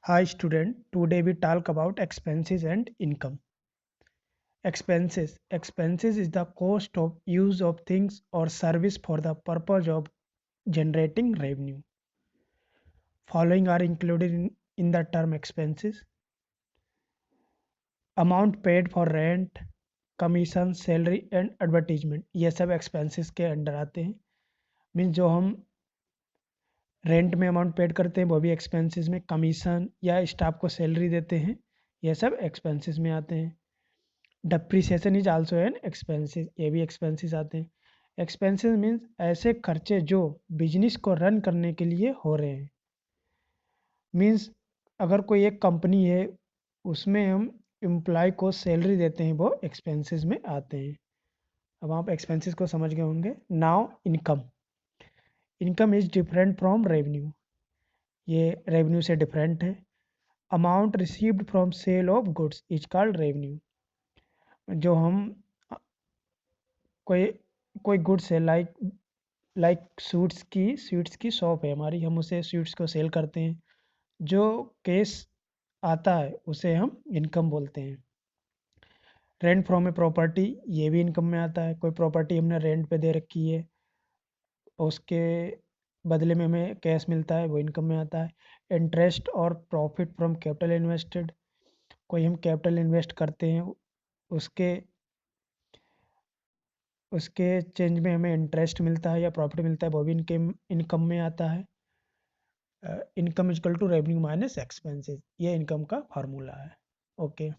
Hi student, today we talk about expenses and income. Expenses is the cost of use of things or service for the purpose of generating revenue. Following are included in the term expenses. Amount paid for rent, commission, salary and advertisement, ये सब expenses के under आते हैं. Means जो हम rent में amount paid करते हैं वो भी एक्सपेंसेस में, कमीशन या स्टाफ को सैलरी देते हैं ये सब एक्सपेंसेस में आते हैं. Depreciation is also an expenses, ये भी एक्सपेंसेस आते हैं. एक्सपेंसेस मीन्स ऐसे खर्चे जो बिजनेस को रन करने के लिए हो रहे हैं. मीन्स अगर कोई एक कंपनी है उसमें हम एम्प्लॉय को सैलरी देते हैं, वो एक्सपेंसेस में आते हैं. अब आप एक्सपेंसेस को समझ गए होंगे. Now income. Income is different from revenue, ये रेवेन्यू से डिफरेंट है. Amount received from sale of goods is called revenue. जो हम कोई कोई गुड्स है, लाइक स्वीट्स की शॉप है हमारी, हम उसे स्वीट्स को सेल करते हैं, जो केस आता है उसे हम इनकम बोलते हैं. रेंट फ्रॉम ए प्रॉपर्टी, ये भी इनकम में आता है. कोई प्रॉपर्टी हमने रेंट पे दे रखी है, उसके बदले में हमें कैश मिलता है, वो इनकम में आता है. इंटरेस्ट और प्रॉफिट फ्रॉम कैपिटल इन्वेस्टेड, कोई हम कैपिटल इन्वेस्ट करते हैं, उसके उसके चेंज में हमें इंटरेस्ट मिलता है या प्रॉफिट मिलता है, वो भी इनकम में आता है. Income is equal to revenue minus expenses, ये इनकम का फार्मूला है. ओके.